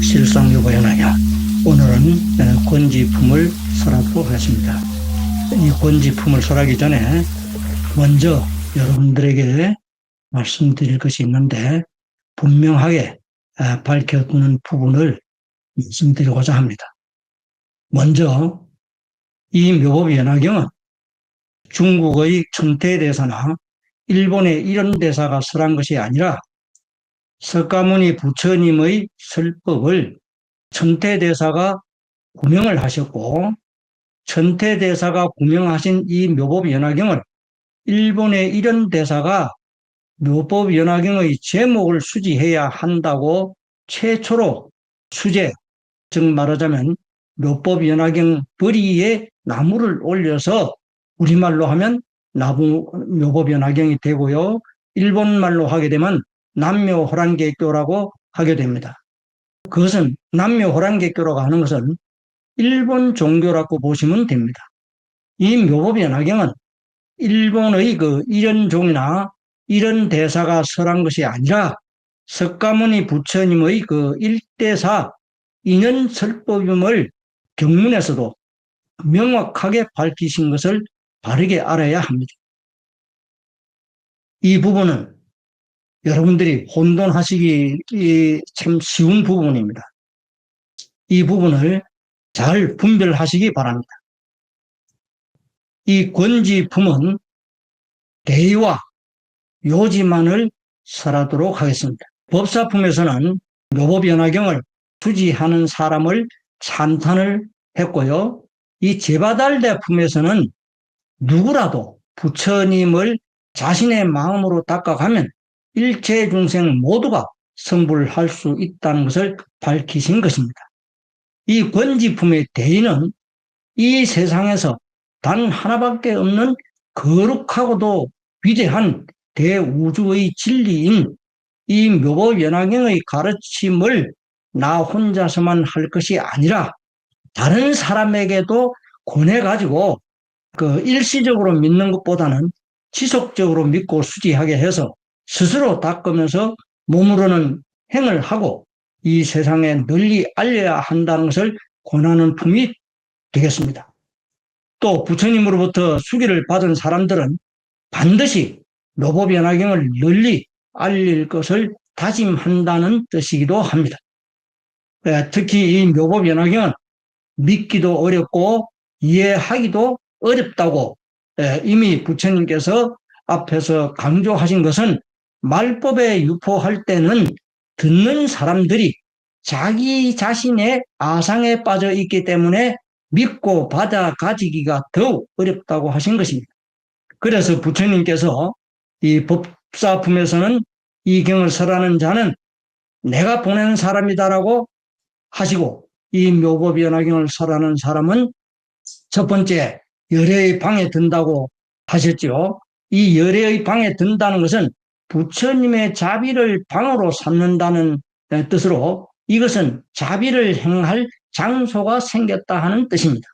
실상유보연학이야. 오늘은 권지품을 설하도록 하겠습니다. 이 권지품을 설하기 전에 먼저 여러분들에게 말씀드릴 것이 있는데 분명하게 밝혀두는 부분을 말씀드리고자 합니다. 먼저 이 묘법연화경은 중국의 천태대사나 일본의 이런 대사가 설한 것이 아니라 석가모니 부처님의 설법을 천태대사가 구명을 하셨고, 천태대사가 구명하신 이 묘법연화경을 일본의 이런 대사가 묘법연화경의 제목을 수지해야 한다고 최초로 수제, 즉 말하자면 묘법연화경 버리에 나무를 올려서 우리말로 하면 묘법연화경이 되고요. 일본말로 하게 되면 남묘호란계교라고 하게 됩니다. 그것은 남묘호란계교라고 하는 것은 일본 종교라고 보시면 됩니다. 이 묘법연화경은 일본의 이련종이나 이런 대사가 설한 것이 아니라 석가모니 부처님의 일대사 인연 설법임을 경문에서도 명확하게 밝히신 것을 바르게 알아야 합니다. 이 부분은 여러분들이 혼돈하시기 참 쉬운 부분입니다. 이 부분을 잘 분별하시기 바랍니다. 이 권지품은 대의와 요지만을 설하도록 하겠습니다. 법사품에서는 묘법연화경을 수지하는 사람을 찬탄을 했고요. 이 제바달대품에서는 누구라도 부처님을 자신의 마음으로 닦아가면 일체 중생 모두가 성불할 수 있다는 것을 밝히신 것입니다. 이 권지품의 대의는 이 세상에서 단 하나밖에 없는 거룩하고도 위대한 대우주의 진리인 이 묘법연화경의 가르침을 나 혼자서만 할 것이 아니라 다른 사람에게도 권해가지고 일시적으로 믿는 것보다는 지속적으로 믿고 수지하게 해서 스스로 닦으면서 몸으로는 행을 하고 이 세상에 널리 알려야 한다는 것을 권하는 품이 되겠습니다. 또 부처님으로부터 수기를 받은 사람들은 반드시 묘법연화경을 널리 알릴 것을 다짐한다는 뜻이기도 합니다. 특히 이 묘법연화경은 믿기도 어렵고 이해하기도 어렵다고 이미 부처님께서 앞에서 강조하신 것은 말법에 유포할 때는 듣는 사람들이 자기 자신의 아상에 빠져 있기 때문에 믿고 받아 가지기가 더욱 어렵다고 하신 것입니다. 그래서 부처님께서 이 법사품에서는 이 경을 설하는 자는 내가 보낸 사람이다라고 하시고, 이 묘법연화경을 설하는 사람은 첫 번째 열애의 방에 든다고 하셨죠. 이 열애의 방에 든다는 것은 부처님의 자비를 방으로 삼는다는 뜻으로 이것은 자비를 행할 장소가 생겼다 하는 뜻입니다.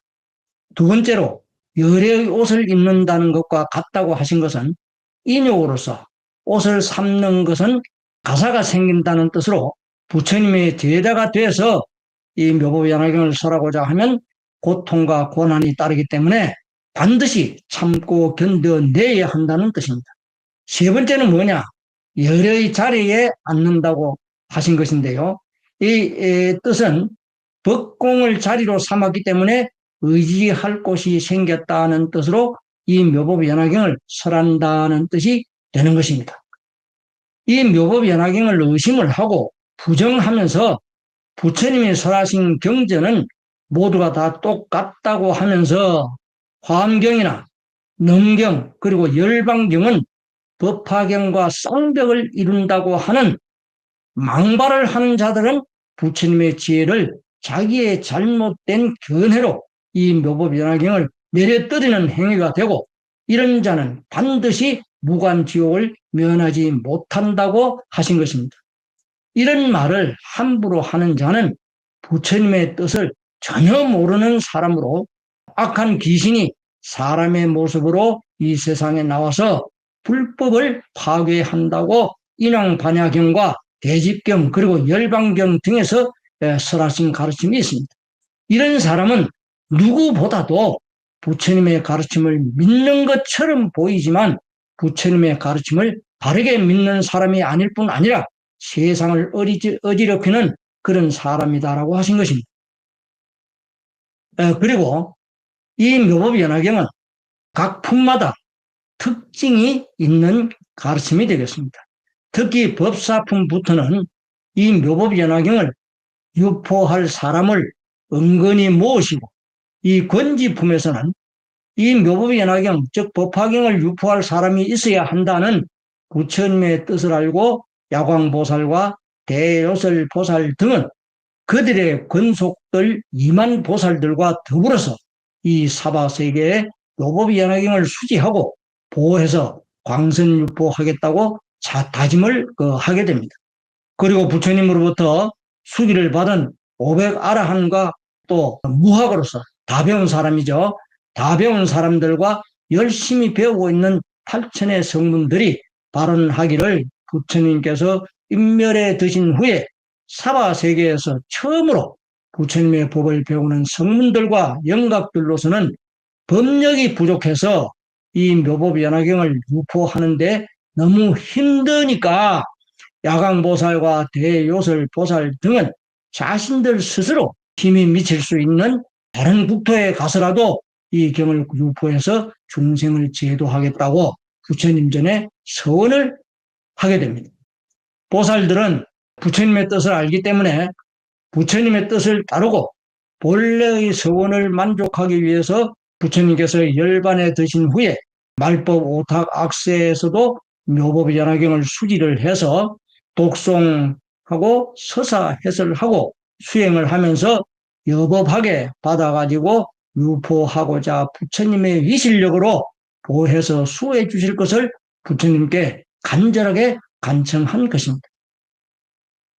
두 번째로 열애의 옷을 입는다는 것과 같다고 하신 것은 인욕으로서 옷을 삼는 것은 가사가 생긴다는 뜻으로 부처님의 제자가 돼서 이 묘법연화경을 설하고자 하면 고통과 고난이 따르기 때문에 반드시 참고 견뎌내야 한다는 뜻입니다. 세 번째는 뭐냐? 열의 자리에 앉는다고 하신 것인데요. 이 뜻은 법공을 자리로 삼았기 때문에 의지할 곳이 생겼다는 뜻으로 이 묘법연화경을 설한다는 뜻이 되는 것입니다. 이 묘법연화경을 의심을 하고 부정하면서 부처님이 설하신 경전은 모두가 다 똑같다고 하면서 화엄경이나 넘경 그리고 열반경은 법화경과 쌍벽을 이룬다고 하는 망발을 하는 자들은 부처님의 지혜를 자기의 잘못된 견해로 이 묘법연화경을 내려뜨리는 행위가 되고, 이런 자는 반드시 무간지옥을 면하지 못한다고 하신 것입니다. 이런 말을 함부로 하는 자는 부처님의 뜻을 전혀 모르는 사람으로 악한 귀신이 사람의 모습으로 이 세상에 나와서 불법을 파괴한다고 인왕반야경과 대집경 그리고 열반경 등에서 설하신 가르침이 있습니다. 이런 사람은 누구보다도 부처님의 가르침을 믿는 것처럼 보이지만 부처님의 가르침을 바르게 믿는 사람이 아닐 뿐 아니라 세상을 어지럽히는 그런 사람이다라고 하신 것입니다. 그리고 이 묘법연화경은 각 품마다 특징이 있는 가르침이 되겠습니다. 특히 법사품부터는 이 묘법연화경을 유포할 사람을 은근히 모으시고, 이 권지품에서는 이 묘법연화경, 즉 법화경을 유포할 사람이 있어야 한다는 부처님의 뜻을 알고 야광보살과 대요설보살 등은 그들의 권속들 2만 보살들과 더불어서 이 사바세계의 묘법연화경을 수지하고 보호해서 광선유포하겠다고 다짐을 하게 됩니다. 그리고 부처님으로부터 수기를 받은 500아라한과 또 무학으로서 다 배운 사람이죠. 다 배운 사람들과 열심히 배우고 있는 8천의 성문들이 발언하기를 부처님께서 인멸에 드신 후에 사바세계에서 처음으로 부처님의 법을 배우는 성문들과 영각들로서는 법력이 부족해서 이 묘법연화경을 유포하는데 너무 힘드니까 야광보살과 대요설보살 등은 자신들 스스로 힘이 미칠 수 있는 다른 국토에 가서라도 이 경을 유포해서 중생을 제도하겠다고 부처님 전에 서원을 하게 됩니다. 보살들은 부처님의 뜻을 알기 때문에 부처님의 뜻을 따르고 본래의 서원을 만족하기 위해서 부처님께서 열반에 드신 후에 말법 오탁 악세에서도 묘법연화경을 수지를 해서 독송하고 서사 해설하고 수행을 하면서 여법하게 받아가지고 유포하고자 부처님의 위실력으로 보호해서 수호해 주실 것을 부처님께 간절하게 간청한 것입니다.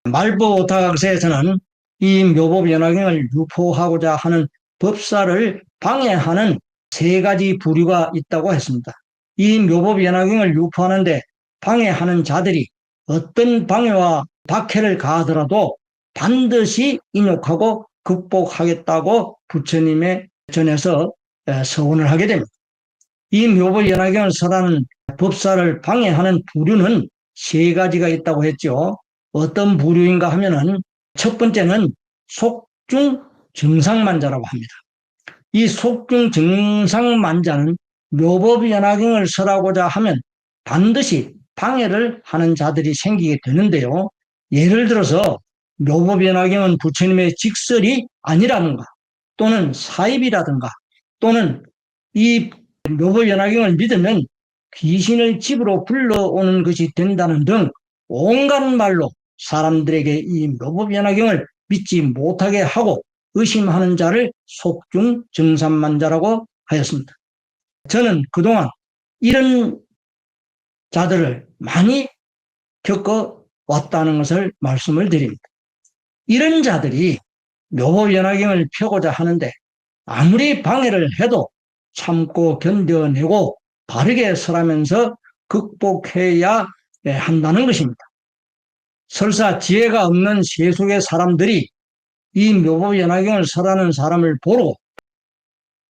말법 오탁악세에서는 이 묘법연화경을 유포하고자 하는 법사를 방해하는 3가지 부류가 있다고 했습니다. 이 묘법연화경을 유포하는데 방해하는 자들이 어떤 방해와 박해를 가하더라도 반드시 인욕하고 극복하겠다고 부처님의 전에서 서원을 하게 됩니다. 이 묘법연화경을 설하는 법사를 방해하는 부류는 3가지가 있다고 했죠. 어떤 부류인가 하면은 첫 번째는 속중 정상만자라고 합니다. 이 속중 정상만자는 묘법연화경을 설하고자 하면 반드시 방해를 하는 자들이 생기게 되는데요. 예를 들어서 묘법연화경은 부처님의 직설이 아니라든가 또는 사입이라든가 또는 이 묘법연화경을 믿으면 귀신을 집으로 불러오는 것이 된다는 등 온갖 말로 사람들에게 이 묘법연화경을 믿지 못하게 하고 의심하는 자를 속중 정산만자라고 하였습니다. 저는 그동안 이런 자들을 많이 겪어왔다는 것을 말씀을 드립니다. 이런 자들이 묘법연화경을 펴고자 하는데 아무리 방해를 해도 참고 견뎌내고 바르게 설하면서 극복해야 한다는 것입니다. 설사 지혜가 없는 세속의 사람들이 이 묘법연화경을 설하는 사람을 보고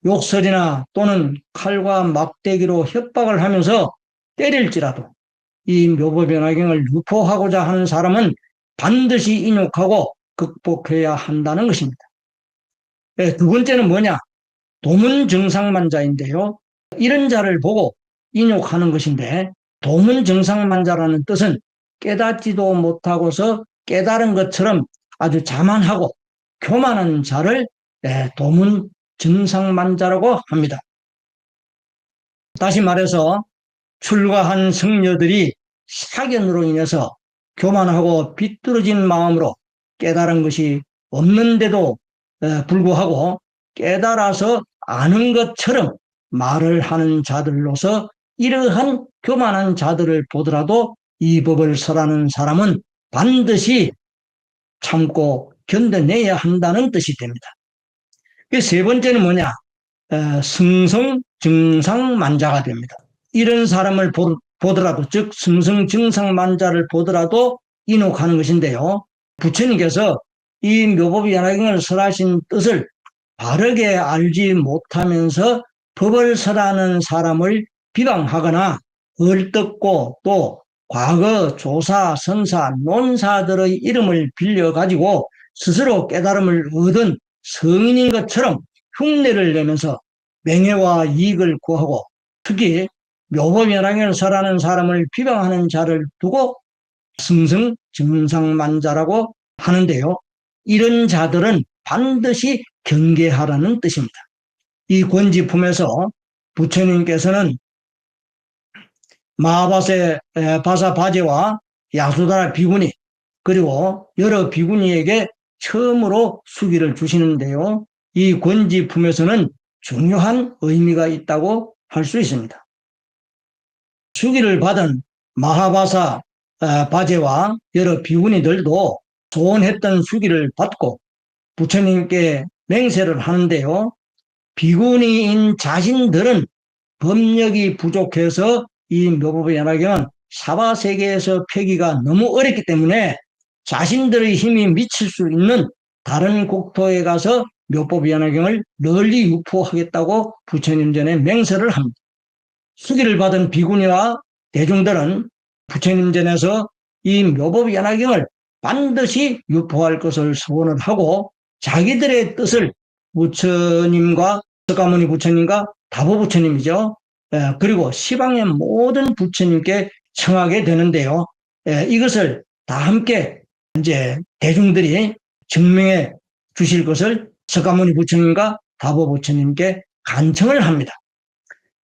욕설이나 또는 칼과 막대기로 협박을 하면서 때릴지라도 이 묘법연화경을 유포하고자 하는 사람은 반드시 인욕하고 극복해야 한다는 것입니다. 두 번째는 뭐냐? 도문정상만자인데요. 이런 자를 보고 인욕하는 것인데 도문정상만자라는 뜻은 깨닫지도 못하고서 깨달은 것처럼 아주 자만하고 교만한 자를 도문정상만자라고 합니다. 다시 말해서 출가한 성녀들이 사견으로 인해서 교만하고 비뚤어진 마음으로 깨달은 것이 없는데도 불구하고 깨달아서 아는 것처럼 말을 하는 자들로서 이러한 교만한 자들을 보더라도 이 법을 설하는 사람은 반드시 참고 견뎌내야 한다는 뜻이 됩니다. 세 번째는 뭐냐? 승성 정상만자가 됩니다. 이런 사람을 보더라도, 즉 승승증상만자를 보더라도 인옥하는 것인데요. 부처님께서 이 묘법연화경을 설하신 뜻을 바르게 알지 못하면서 법을 설하는 사람을 비방하거나 얼뜯고 또 과거 조사, 선사, 논사들의 이름을 빌려가지고 스스로 깨달음을 얻은 성인인 것처럼 흉내를 내면서 명예와 이익을 구하고, 특히 묘법연화경을 설하는 사람을 비방하는 자를 두고 승승증상만자라고 하는데요. 이런 자들은 반드시 경계하라는 뜻입니다. 이 권지품에서 부처님께서는 마하바사 바제와 야수다라 비구니 그리고 여러 비구니에게 처음으로 수기를 주시는데요. 이 권지품에서는 중요한 의미가 있다고 할 수 있습니다. 수기를 받은 마하바사 바제와 여러 비구니들도 소원했던 수기를 받고 부처님께 맹세를 하는데요. 비구니인 자신들은 법력이 부족해서 이 묘법연화경은 사바세계에서 펴기가 너무 어렵기 때문에 자신들의 힘이 미칠 수 있는 다른 국토에 가서 묘법연화경을 널리 유포하겠다고 부처님 전에 맹세를 합니다. 수기를 받은 비구니와 대중들은 부처님 전에서 이 묘법연화경을 반드시 유포할 것을 소원을 하고 자기들의 뜻을 부처님과 석가모니 부처님과 다보 부처님이죠. 그리고 시방의 모든 부처님께 청하게 되는데요. 이것을 다 함께 이제 대중들이 증명해 주실 것을 석가모니 부처님과 다보 부처님께 간청을 합니다.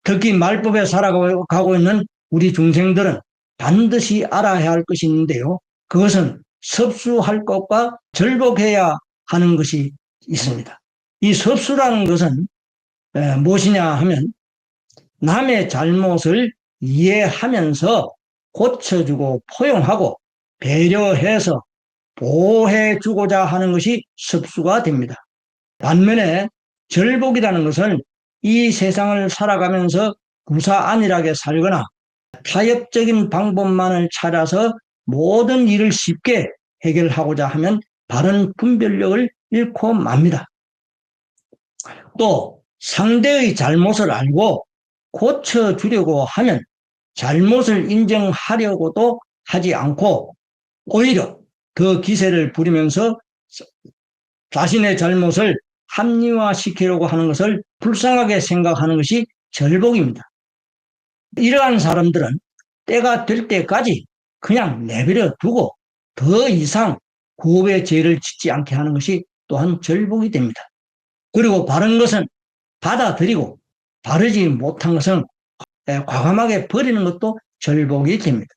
특히 말법에 살아가고 있는 우리 중생들은 반드시 알아야 할 것이 있는데요. 그것은 섭수할 것과 절복해야 하는 것이 있습니다. 이 섭수라는 것은 무엇이냐 하면 남의 잘못을 이해하면서 고쳐주고 포용하고 배려해서 보호해주고자 하는 것이 섭수가 됩니다. 반면에 절복이라는 것은 이 세상을 살아가면서 구사안일하게 살거나 타협적인 방법만을 찾아서 모든 일을 쉽게 해결하고자 하면 바른 분별력을 잃고 맙니다. 또 상대의 잘못을 알고 고쳐주려고 하면 잘못을 인정하려고도 하지 않고 오히려 더 기세를 부리면서 자신의 잘못을 합리화시키려고 하는 것을 불쌍하게 생각하는 것이 절복입니다. 이러한 사람들은 때가 될 때까지 그냥 내버려 두고 더 이상 구업의 죄를 짓지 않게 하는 것이 또한 절복이 됩니다. 그리고 바른 것은 받아들이고 바르지 못한 것은 과감하게 버리는 것도 절복이 됩니다.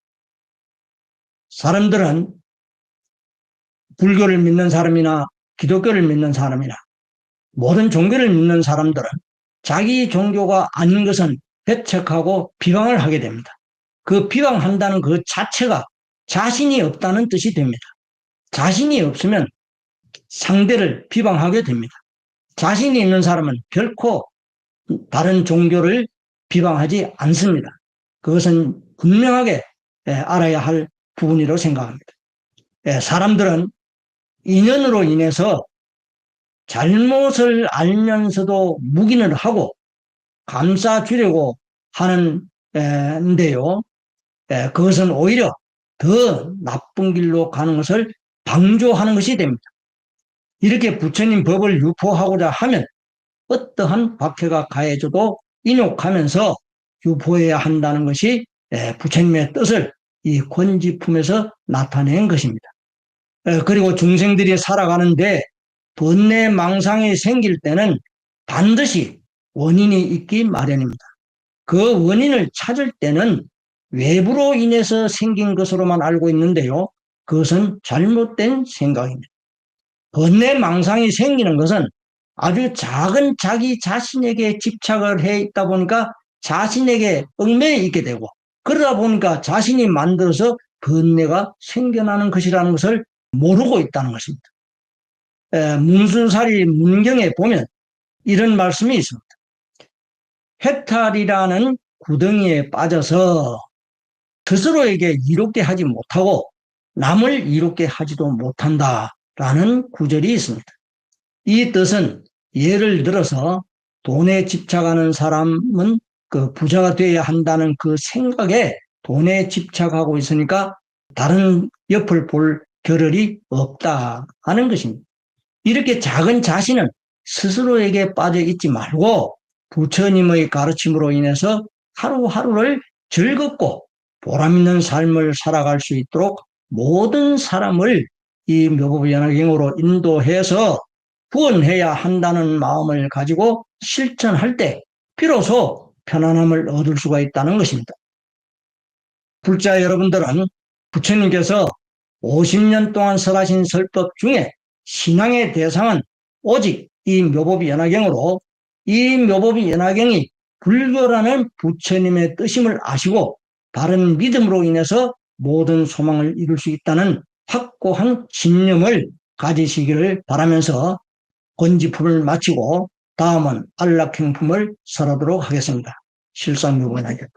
사람들은 불교를 믿는 사람이나 기독교를 믿는 사람이나 모든 종교를 믿는 사람들은 자기 종교가 아닌 것은 배척하고 비방을 하게 됩니다. 그 비방한다는 그 자체가 자신이 없다는 뜻이 됩니다. 자신이 없으면 상대를 비방하게 됩니다. 자신이 있는 사람은 결코 다른 종교를 비방하지 않습니다. 그것은 분명하게 알아야 할 부분이라고 생각합니다. 사람들은 인연으로 인해서 잘못을 알면서도 묵인을 하고 감싸주려고 하는데요. 그것은 오히려 더 나쁜 길로 가는 것을 방조하는 것이 됩니다. 이렇게 부처님 법을 유포하고자 하면 어떠한 박해가 가해져도 인욕하면서 유포해야 한다는 것이 부처님의 뜻을 이 권지품에서 나타낸 것입니다. 그리고 중생들이 살아가는데 번뇌 망상이 생길 때는 반드시 원인이 있기 마련입니다. 그 원인을 찾을 때는 외부로 인해서 생긴 것으로만 알고 있는데요. 그것은 잘못된 생각입니다. 번뇌 망상이 생기는 것은 아주 작은 자기 자신에게 집착을 해 있다 보니까 자신에게 얽매여 있게 되고, 그러다 보니까 자신이 만들어서 번뇌가 생겨나는 것이라는 것을 모르고 있다는 것입니다. 문수사리 문경에 보면 이런 말씀이 있습니다. 해탈이라는 구덩이에 빠져서 스스로에게 이롭게 하지 못하고 남을 이롭게 하지도 못한다라는 구절이 있습니다. 이 뜻은 예를 들어서 돈에 집착하는 사람은 그 부자가 되어야 한다는 그 생각에 돈에 집착하고 있으니까 다른 옆을 볼 겨를이 없다 하는 것입니다. 이렇게 작은 자신은 스스로에게 빠져 있지 말고 부처님의 가르침으로 인해서 하루하루를 즐겁고 보람 있는 삶을 살아갈 수 있도록 모든 사람을 이 묘법연화경으로 인도해서 구원해야 한다는 마음을 가지고 실천할 때 비로소 편안함을 얻을 수가 있다는 것입니다. 불자 여러분들은 부처님께서 50년 동안 설하신 설법 중에 신앙의 대상은 오직 이 묘법연화경으로 이 묘법연화경이 불교라는 부처님의 뜻임을 아시고 바른 믿음으로 인해서 모든 소망을 이룰 수 있다는 확고한 신념을 가지시기를 바라면서 권지품을 마치고 다음은 안락행품을 설하도록 하겠습니다. 실상묘법연화경.